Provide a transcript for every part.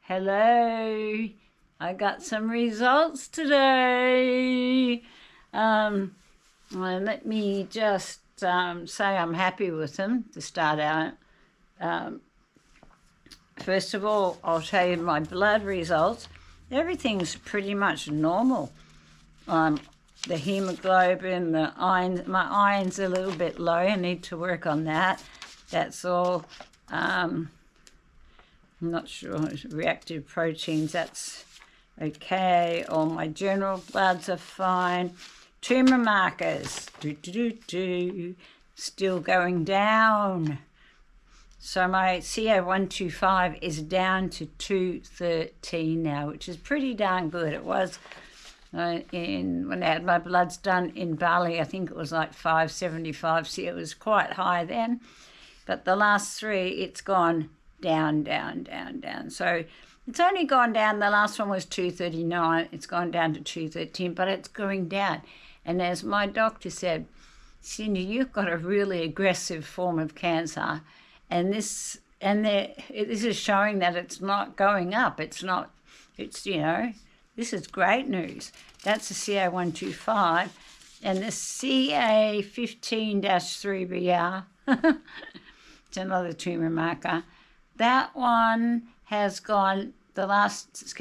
Hello, I got some results today. Well, let me just say I'm happy with them to start out. First of all, I'll tell you my blood results. Everything's pretty much normal. The hemoglobin, the iron, my iron's a little bit low. I need to work on that. That's all. I'm not sure. Reactive proteins, that's okay. All my general bloods are fine. Tumor markers, still going down. So my CA125 is down to 213 now, which is pretty darn good. It was when I had my bloods done in Bali, I think it was like 575. See, it was quite high then. But the last three, it's gone down, down, down, down. So it's only gone down. The last one was 239. It's gone down to 213, but it's going down. And as my doctor said, Cindy, you've got a really aggressive form of cancer. And this is showing that it's not going up. It's not, this is great news. That's the CA125. And the CA15-3BR, it's another tumour marker. That one has gone, the last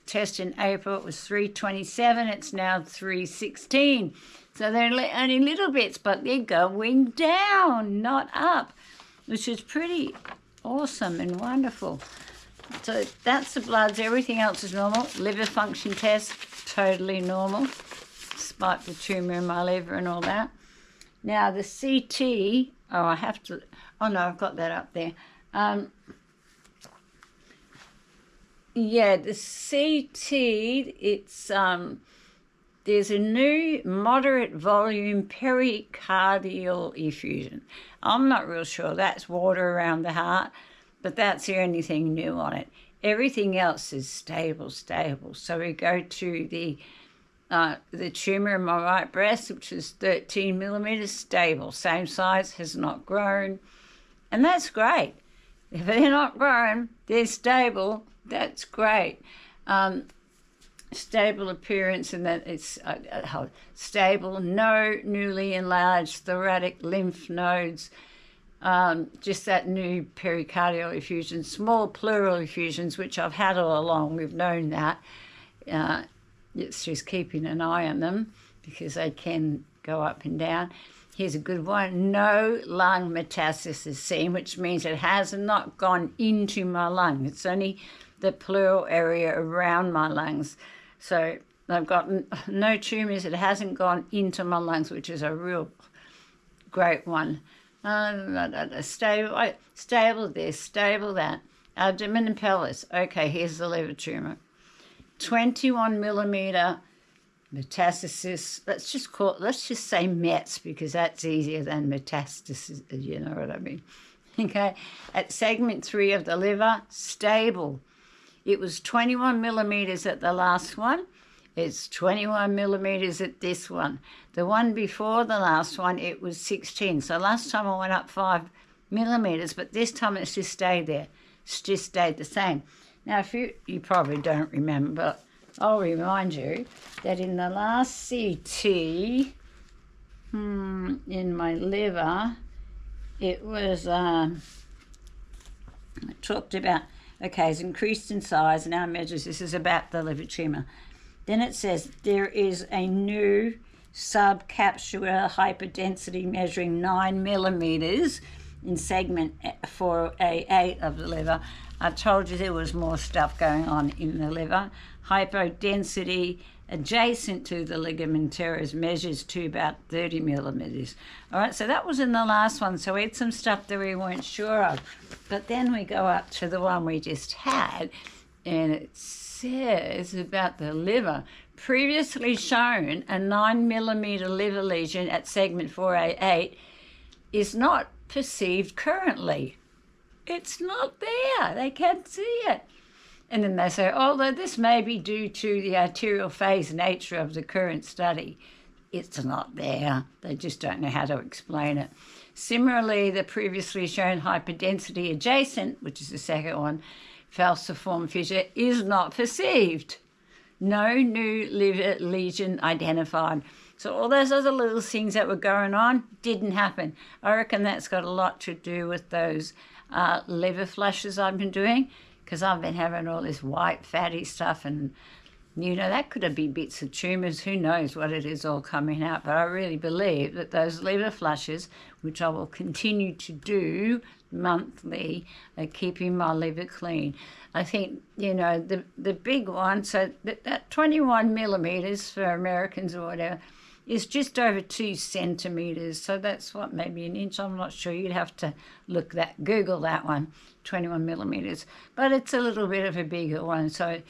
test in April, it was 327. It's now 316. So they're only little bits, but they're going down, not up, which is pretty awesome and wonderful. So that's the bloods. Everything else is normal. Liver function test, totally normal, despite the tumour in my liver and all that. Now the CT, I've got that up there. The CT, it's there's a new moderate volume pericardial effusion. I'm not real sure. That's water around the heart, but that's the only thing new on it. Everything else is stable. So we go to the tumour in my right breast, which is 13 millimetres, stable. Same size, has not grown. And that's great. If they're not grown, they're stable. That's great. Stable appearance, and that it's stable, no newly enlarged thoracic lymph nodes, just that new pericardial effusion, small pleural effusions, which I've had all along. We've known that. It's just keeping an eye on them because they can go up and down. Here's a good one. No lung metastasis seen, which means it has not gone into my lung. It's only the pleural area around my lungs. So I've got no tumours. It hasn't gone into my lungs, which is a real great one. Stable this, stable that. Abdomen and pelvis. Okay, here's the liver tumour. 21 millimetre metastasis. Let's just say Mets, because that's easier than metastasis. You know what I mean? Okay, at segment 3 of the liver, stable. It was 21 millimetres at the last one. It's 21 millimetres at this one. The one before the last one, it was 16. So last time I went up 5 millimetres, but this time it's just stayed there. It's just stayed the same. Now, if you probably don't remember, but I'll remind you that in the last CT in my liver, it was, I talked about, okay, it's increased in size, now measures, this is about the liver tumour. Then it says there is a new subcapsular hyperdensity measuring 9 millimetres in segment 4A8 of the liver. I told you there was more stuff going on in the liver. Hypodensity adjacent to the ligamentaires measures to about 30 millimetres. All right, so that was in the last one. So we had some stuff that we weren't sure of. But then we go up to the one we just had, and it says about the liver. Previously shown, a 9 millimetre liver lesion at segment 4A8 is not perceived currently. It's not there. They can't see it. And then they say, although this may be due to the arterial phase nature of the current study, it's not there. They just don't know how to explain it. Similarly, the previously shown hyperdensity adjacent, which is the second one, falciform fissure is not perceived. No new liver lesion identified. So all those other little things that were going on didn't happen. I reckon that's got a lot to do with those liver flushes I've been doing, because I've been having all this white fatty stuff, and that could have been bits of tumours. Who knows what it is all coming out. But I really believe that those liver flushes, which I will continue to do monthly, are keeping my liver clean. I think, the big one, so that 21 millimetres for Americans or whatever, is just over 2 centimetres. So that's what, maybe an inch? I'm not sure. You'd have to Google that one, 21 millimetres. But it's a little bit of a bigger one. So,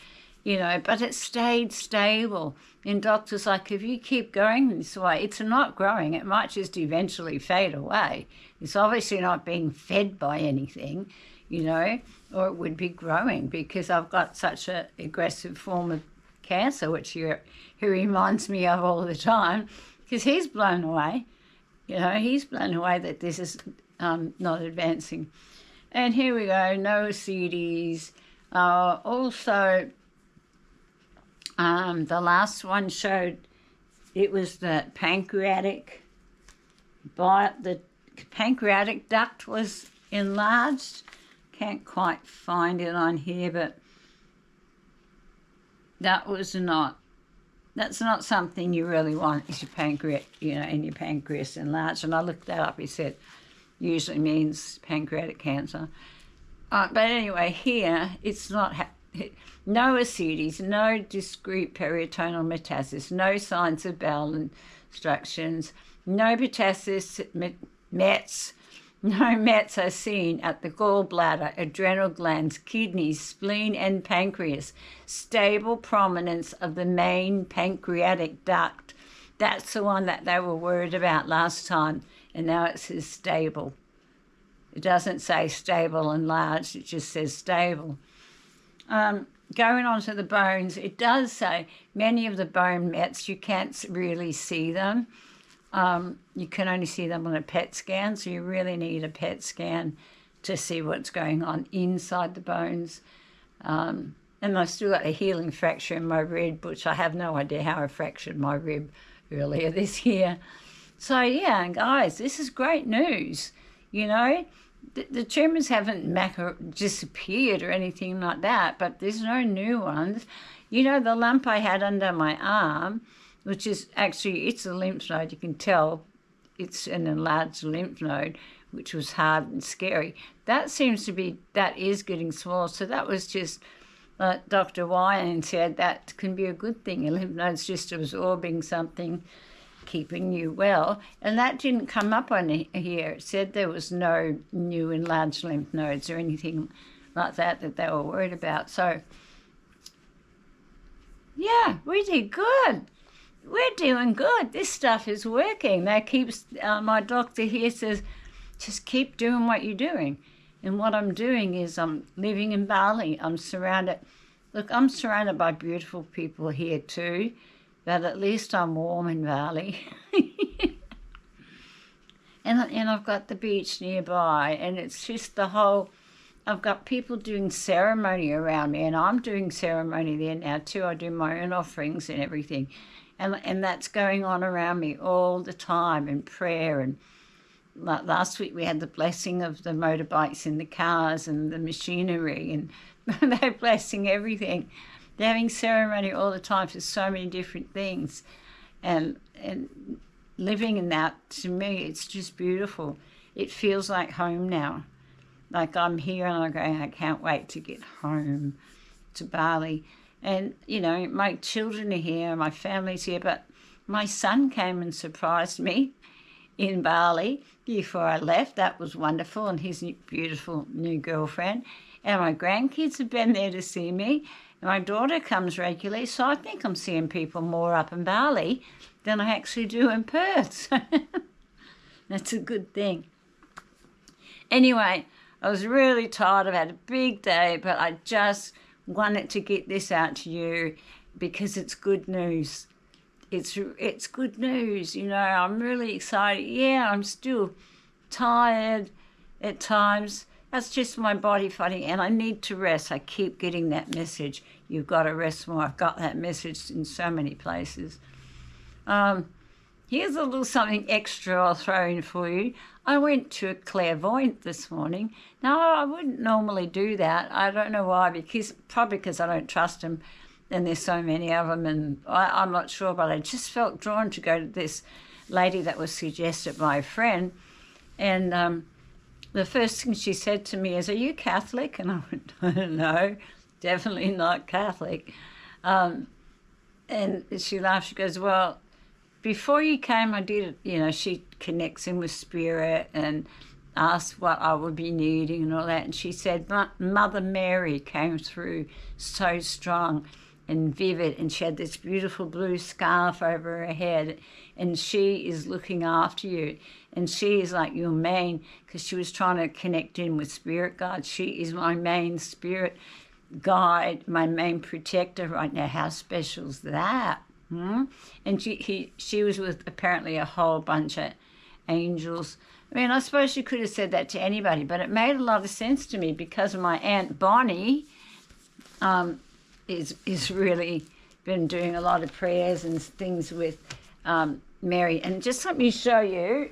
but it stayed stable. And doct's like, if you keep going this way, it's not growing. It might just eventually fade away. It's obviously not being fed by anything, or it would be growing, because I've got such an aggressive form of cancer, which he reminds me of all the time, because he's blown away. He's blown away that this is not advancing. And here we go, no ascites. Also, the last one showed it was the pancreatic duct was enlarged. Can't quite find it on here, but that's not something you really want, is your pancreas, and your pancreas enlarged. And I looked that up. He said usually means pancreatic cancer. But anyway, here it's not no ascites, no discrete peritoneal metastasis, no signs of bowel obstructions, no mets. No mets are seen at the gallbladder, adrenal glands, kidneys, spleen, and pancreas. Stable prominence of the main pancreatic duct. That's the one that they were worried about last time, and now it says stable. It doesn't say stable and large, it just says stable. Going on to the bones, it does say many of the bone mets, you can't really see them. You can only see them on a PET scan, so you really need a PET scan to see what's going on inside the bones. And I've still got a healing fracture in my rib, which I have no idea how I fractured my rib earlier this year. So, yeah, guys, this is great news. The tumours haven't disappeared or anything like that, but there's no new ones. The lump I had under my arm, which is actually, it's a lymph node. You can tell it's an enlarged lymph node, which was hard and scary. That is getting small. So that was just, Dr. Wyan said, that can be a good thing. Your lymph node's just absorbing something, keeping you well. And that didn't come up on here. It said there was no new enlarged lymph nodes or anything like that they were worried about. So, yeah, we did good. We're doing good. This stuff is working. My doctor here says, just keep doing what you're doing. And what I'm doing is I'm living in Bali. I'm surrounded by beautiful people here too, but at least I'm warm in Bali. and I've got the beach nearby, and it's just I've got people doing ceremony around me, and I'm doing ceremony there now too. I do my own offerings and everything. And that's going on around me all the time, in prayer. And like last week we had the blessing of the motorbikes and the cars and the machinery, and they're blessing everything. They're having ceremony all the time for so many different things. And living in that, to me, it's just beautiful. It feels like home now. Like I'm here and I'm going, I can't wait to get home to Bali. And, my children are here, my family's here, but my son came and surprised me in Bali before I left. That was wonderful, and his beautiful new girlfriend. And my grandkids have been there to see me, and my daughter comes regularly, so I think I'm seeing people more up in Bali than I actually do in Perth. That's a good thing. Anyway, I was really tired. I've had a big day, but I just wanted to get this out to you because it's good news. It's good news, I'm really excited. Yeah, I'm still tired at times, That's just my body fighting, and I need to rest. I keep getting that message. You've got to rest more. I've got that message in so many places. Here's a little something extra I'll throw in for you. I went to a clairvoyant this morning. Now, I wouldn't normally do that. I don't know why, probably because I don't trust them, and there's so many of them, and I'm not sure, but I just felt drawn to go to this lady that was suggested by a friend. And the first thing she said to me is, "Are you Catholic?" And I went, "No, definitely not Catholic." And she laughed. She goes, "Well, before you came, I did," she connects in with spirit and asked what I would be needing and all that. And she said, Mother Mary came through so strong and vivid, and she had this beautiful blue scarf over her head, and she is looking after you. And she is like your main, because she was trying to connect in with spirit guides. She is my main spirit guide, my main protector right now. How special is that? And she was with apparently a whole bunch of angels. I mean, I suppose she could have said that to anybody, but it made a lot of sense to me because my Aunt Bonnie is really been doing a lot of prayers and things with Mary. And just let me show you.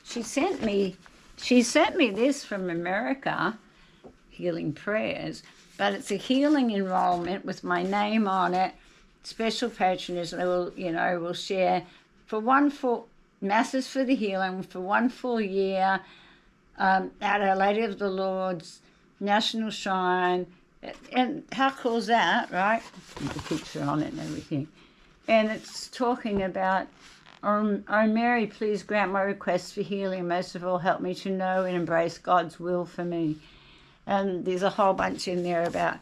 She sent me this from America, healing prayers. But it's a healing enrollment with my name on it, special patronage. We'll share for one full masses for the healing for 1 full year at Our Lady of the Lord's National Shrine. And how cool is that, right? With the picture on it and everything. And it's talking about, "Oh Mary, please grant my request for healing. Most of all, help me to know and embrace God's will for me." And there's a whole bunch in there about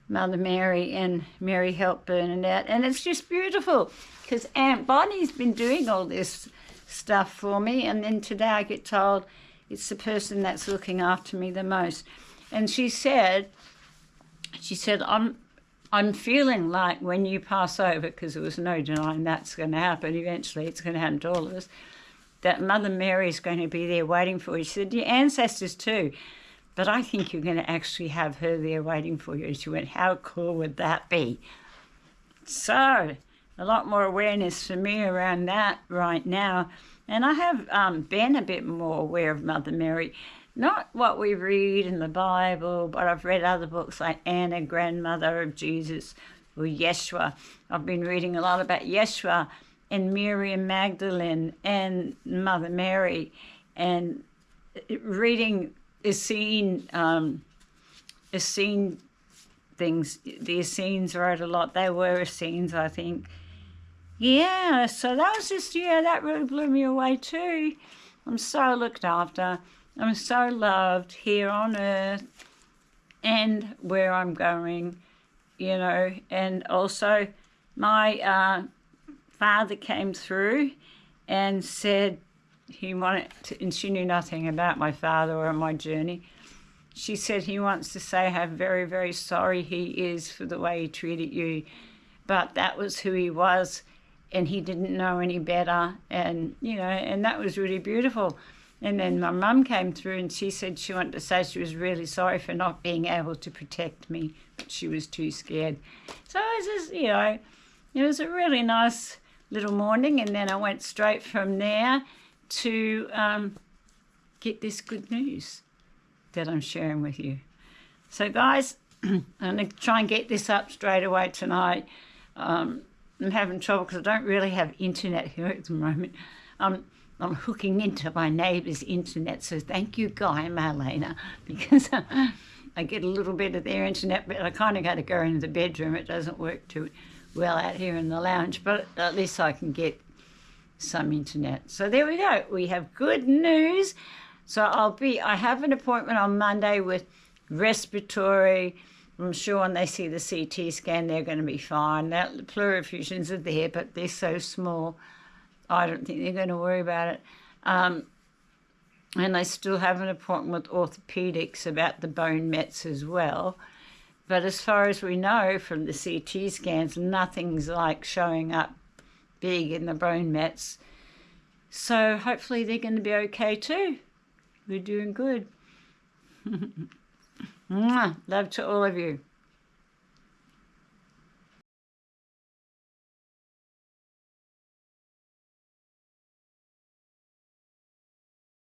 Mother Mary and Mary help Bernadette. And it's just beautiful because Aunt Bonnie's been doing all this stuff for me. And then today I get told it's the person that's looking after me the most. And she said, I'm feeling like when you pass over, because there was no denying that's going to happen eventually, it's going to happen to all of us, that Mother Mary is going to be there waiting for you. She said, your ancestors too. But I think you're going to actually have her there waiting for you. She went, how cool would that be? So a lot more awareness for me around that right now. And I have been a bit more aware of Mother Mary. Not what we read in the Bible, but I've read other books like Anna, Grandmother of Jesus, or Yeshua. I've been reading a lot about Yeshua and Miriam Magdalene and Mother Mary, and reading Essene things. The Essenes wrote a lot. They were Essenes, I think. Yeah, so that was just, that really blew me away too. I'm so looked after. I'm so loved here on earth and where I'm going, and also my father came through and said he wanted to, and she knew nothing about my father or my journey. She said he wants to say how very, very sorry he is for the way he treated you, but that was who he was and he didn't know any better, and and that was really beautiful. And then my mum came through and she said she wanted to say she was really sorry for not being able to protect me, but she was too scared. So it was just, it was a really nice little morning, and then I went straight from there to get this good news that I'm sharing with you. So guys, I'm going to try and get this up straight away tonight. I'm having trouble because I don't really have internet here at the moment. I'm hooking into my neighbour's internet, so thank you, Guy and Marlena, because I get a little bit of their internet, but I kind of got to go into the bedroom. It doesn't work too well out here in the lounge, but at least I can get some internet. So there we go. We have good news. So I have an appointment on Monday with respiratory. I'm sure when they see the CT scan, they're going to be fine. Now, the pleural effusions are there, but they're so small. I don't think they're going to worry about it. And I still have an appointment with orthopedics about the bone mets as well. But as far as we know from the CT scans, nothing's like showing up big in the bone mets. So hopefully they're going to be okay too. We're doing good. Mwah. Love to all of you.